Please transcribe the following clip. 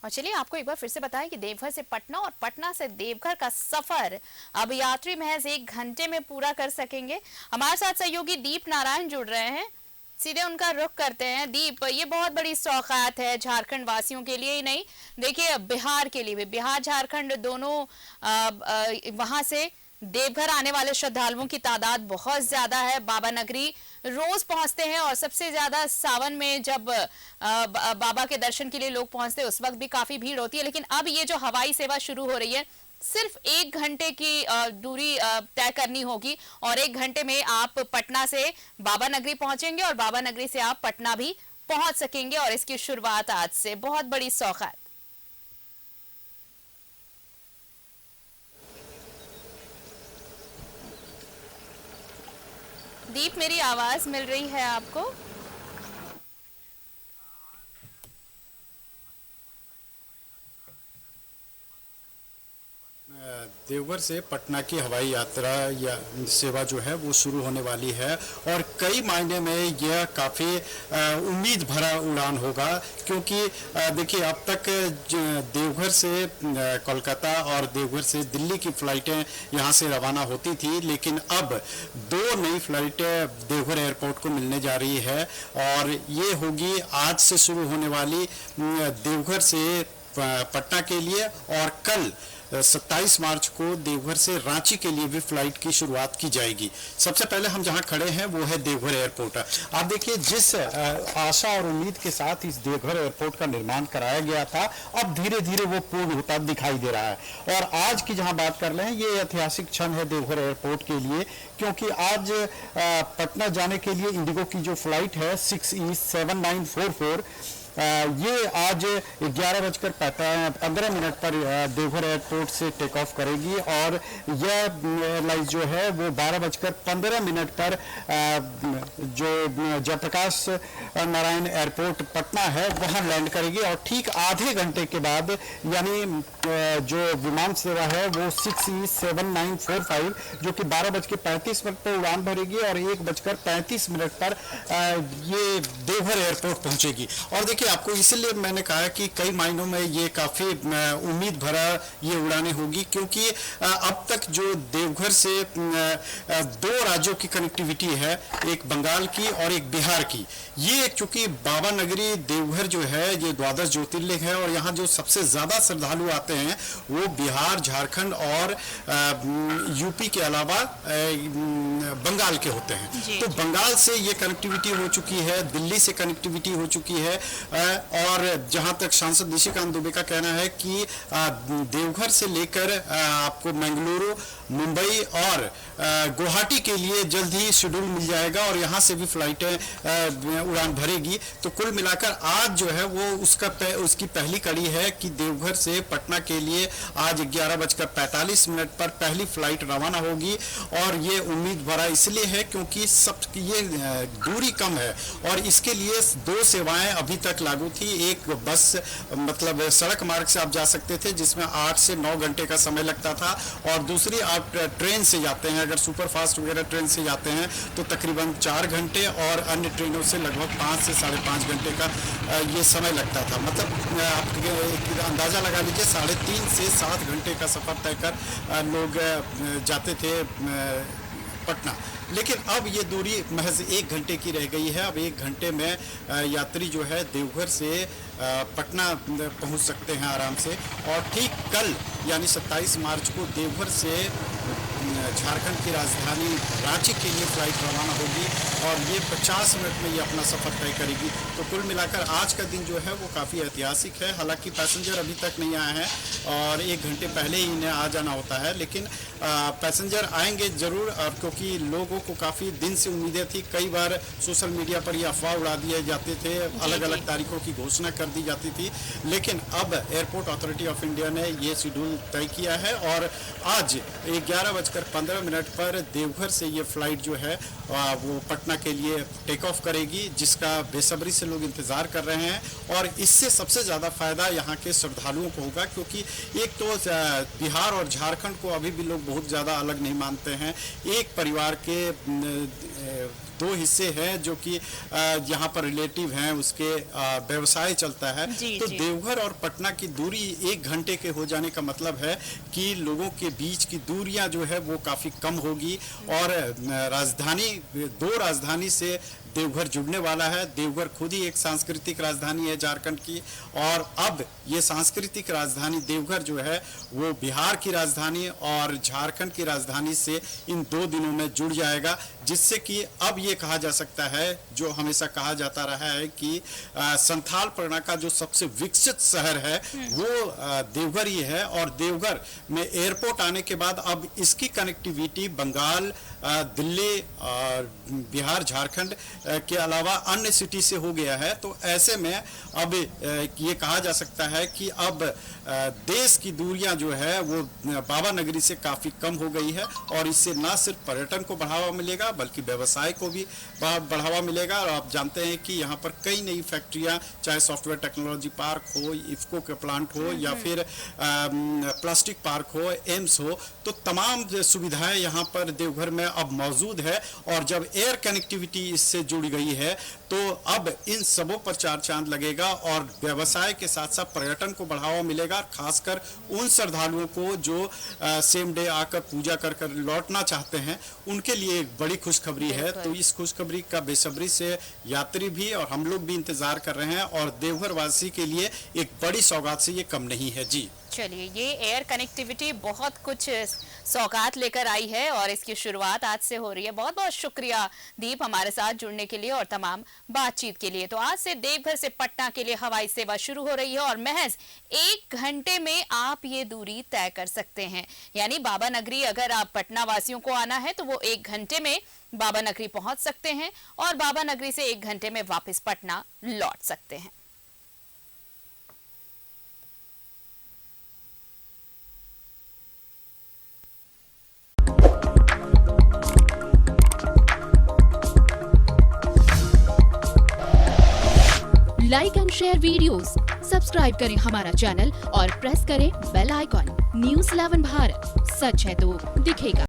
और चलिए आपको एक बार फिर से बताएं कि देवघर से पटना और पटना से देवघर का सफर अब यात्री महज 1 घंटे में पूरा कर सकेंगे। हमारे साथ सहयोगी दीप नारायण जुड़ रहे हैं, सीधे उनका रुख करते हैं। दीप, ये बहुत बड़ी सौगात है झारखंड वासियों के लिए ही नहीं, देखिए बिहार के लिए भी। बिहार झारखंड दोनों वहां से देवघर आने वाले श्रद्धालुओं की तादाद बहुत ज्यादा है। बाबा नगरी रोज पहुंचते हैं और सबसे ज्यादा सावन में जब बाबा के दर्शन के लिए लोग पहुंचते हैं उस वक्त भी काफी भीड़ होती है। लेकिन अब ये जो हवाई सेवा शुरू हो रही है, सिर्फ 1 घंटे की दूरी तय करनी होगी और 1 घंटे में आप पटना से बाबा नगरी पहुंचेंगे और बाबा नगरी से आप पटना भी पहुंच सकेंगे। और इसकी शुरुआत आज से, बहुत बड़ी सौगात। दीप, मेरी आवाज मिल रही है आपको? देवघर से पटना की हवाई यात्रा या सेवा जो है वो शुरू होने वाली है और कई मायने में यह काफ़ी उम्मीद भरा उड़ान होगा, क्योंकि देखिए अब तक देवघर से कोलकाता और देवघर से दिल्ली की फ़्लाइटें यहाँ से रवाना होती थी, लेकिन अब 2 नई फ़्लाइटें देवघर एयरपोर्ट को मिलने जा रही है और ये होगी आज से शुरू होने वाली देवघर से पटना के लिए, और कल 27 मार्च को देवघर से रांची के लिए भी फ्लाइट की शुरुआत की जाएगी। सबसे पहले हम जहां खड़े हैं वो है देवघर एयरपोर्ट। आप देखिए जिस आशा और उम्मीद के साथ इस देवघर एयरपोर्ट का निर्माण कराया गया था, अब धीरे धीरे वो पूर्ण होता दिखाई दे रहा है। और आज की जहां बात कर रहे हैं, ये ऐतिहासिक क्षण है देवघर एयरपोर्ट के लिए, क्योंकि आज पटना जाने के लिए इंडिगो की जो फ्लाइट है 6E7944 ये आज 11:15 पर देवघर एयरपोर्ट से टेक ऑफ करेगी और यह एयरलाइन जो है वो 12:15 पर जो जयप्रकाश नारायण एयरपोर्ट पटना है वहां लैंड करेगी। और ठीक आधे घंटे के बाद, यानी जो विमान सेवा है वो 6E7945 जो कि 12:35 पर उड़ान भरेगी और 1:35 पर ये देवघर एयरपोर्ट पहुंचेगी। और देखिए आपको इसलिए मैंने कहा कि कई मायनों में ये काफ़ी उम्मीद भरा ये उड़ानें होगी, क्योंकि अब तक जो देवघर से 2 राज्यों की कनेक्टिविटी है, एक बंगाल की और एक बिहार की, ये चूंकि बाबा नगरी देवघर जो है ये 12 ज्योतिर्लिंग है और यहाँ जो सबसे ज़्यादा श्रद्धालु आते हैं वो बिहार, झारखंड और यूपी के अलावा बंगाल के होते हैं। तो बंगाल से ये कनेक्टिविटी हो चुकी है, दिल्ली से कनेक्टिविटी हो चुकी है, और जहां तक सांसद निशिकांत दुबे का कहना है कि देवघर से लेकर आपको मंगलुरु, मुंबई और गुवाहाटी के लिए जल्द ही शेड्यूल मिल जाएगा और यहां से भी फ्लाइटें उड़ान भरेगी। तो कुल मिलाकर आज जो है वो उसकी पहली कड़ी है कि देवघर से पटना के लिए आज 11:45 पर पहली फ्लाइट रवाना होगी। और ये उम्मीद भरा इसलिए है क्योंकि ये दूरी कम है और इसके लिए 2 सेवाएं अभी तक लागू थी। एक बस मतलब सड़क मार्ग से आप जा सकते थे जिसमें 8 से 9 घंटे का समय लगता था, और दूसरी आप ट्रेन से जाते हैं, अगर सुपर फास्ट वगैरह ट्रेन से जाते हैं तो तकरीबन 4 घंटे और अन्य ट्रेनों से लगभग 5 से 5.5 घंटे का ये समय लगता था। मतलब आप अंदाज़ा लगा लीजिए 3.5 से 7 घंटे का सफ़र तय कर लोग जाते थे पटना। लेकिन अब ये दूरी महज 1 घंटे की रह गई है। अब 1 घंटे में यात्री जो है देवघर से पटना पहुंच सकते हैं आराम से। और ठीक कल यानी 27 मार्च को देवघर से झारखंड की राजधानी रांची के लिए फ्लाइट रवाना होगी और ये 50 मिनट में ये अपना सफ़र तय करेगी। तो कुल मिलाकर आज का दिन जो है वो काफ़ी ऐतिहासिक है। हालांकि पैसेंजर अभी तक नहीं आए हैं और 1 घंटे पहले ही इन्हें आ जाना होता है, लेकिन पैसेंजर आएंगे ज़रूर, क्योंकि लोगों को काफ़ी दिन से उम्मीदें थी। कई बार सोशल मीडिया पर ये अफवाह उड़ा दिए जाते थे, अलग अलग तारीखों की घोषणा कर दी जाती थी, लेकिन अब एयरपोर्ट अथॉरिटी ऑफ इंडिया ने ये शेड्यूल तय किया है और आज 11:15 पर देवघर से ये फ्लाइट जो है वो पटना के लिए टेक ऑफ करेगी, जिसका बेसब्री से लोग इंतज़ार कर रहे हैं। और इससे सबसे ज़्यादा फ़ायदा यहाँ के श्रद्धालुओं को होगा, क्योंकि एक तो बिहार और झारखंड को अभी भी लोग बहुत ज़्यादा अलग नहीं मानते हैं। एक परिवार के दो हिस्से हैं जो कि यहाँ पर रिलेटिव हैं, उसके व्यवसाय चलता है। जी, तो जी। देवघर और पटना की दूरी 1 घंटे के हो जाने का मतलब है कि लोगों के बीच की दूरियां जो है वो काफी कम होगी और दो राजधानी से देवघर जुड़ने वाला है। देवघर खुद ही एक सांस्कृतिक राजधानी है झारखंड की, और अब ये सांस्कृतिक राजधानी देवघर जो है वो बिहार की राजधानी और झारखंड की राजधानी से इन 2 दिनों में जुड़ जाएगा, जिससे कि अब ये कहा जा सकता है, जो हमेशा कहा जाता रहा है कि संथाल परगना का जो सबसे विकसित शहर है वो देवघर ही है। और देवघर में एयरपोर्ट आने के बाद अब इसकी कनेक्टिविटी बंगाल, दिल्ली और बिहार, झारखंड के अलावा अन्य सिटी से हो गया है। तो ऐसे में अब ये कहा जा सकता है कि अब देश की दूरियां जो है वो बाबा नगरी से काफ़ी कम हो गई है, और इससे न सिर्फ पर्यटन को बढ़ावा मिलेगा बल्कि व्यवसाय को भी बढ़ावा मिलेगा। और आप जानते हैं कि यहाँ पर कई नई फैक्ट्रियाँ, चाहे सॉफ्टवेयर टेक्नोलॉजी पार्क हो, इफ्को के प्लांट हो या फिर प्लास्टिक पार्क हो, एम्स हो, तो तमाम सुविधाएं यहाँ पर देवघर में अब मौजूद है। और जब एयर कनेक्टिविटी इससे जुड़ गई है तो अब इन सबों पर 4 चांद लगेगा और व्यवसाय के साथ साथ पर्यटन को बढ़ावा मिलेगा, खासकर उन श्रद्धालुओं को जो सेम डे आकर पूजा कर कर लौटना चाहते हैं, उनके लिए एक बड़ी खुशखबरी है। तो इस खुशखबरी का बेसब्री से यात्री भी और हम लोग भी इंतजार कर रहे हैं, और देवघर वासी के लिए एक बड़ी सौगात से ये कम नहीं है। जी चलिए, ये एयर कनेक्टिविटी बहुत कुछ सौगात लेकर आई है और इसकी शुरुआत आज से हो रही है। बहुत बहुत शुक्रिया दीप हमारे साथ जुड़ने के लिए और तमाम बातचीत के लिए। तो आज से देवघर से पटना के लिए हवाई सेवा शुरू हो रही है और महज 1 घंटे में आप ये दूरी तय कर सकते हैं। यानी बाबा नगरी अगर आप पटना वासियों को आना है तो वो 1 घंटे में बाबा नगरी पहुंच सकते हैं और बाबा नगरी से 1 घंटे में वापस पटना लौट सकते हैं। Like and share videos, subscribe करें हमारा चैनल और प्रेस करें बेल आइकॉन। न्यूज़ 11 भारत, सच है तो दिखेगा।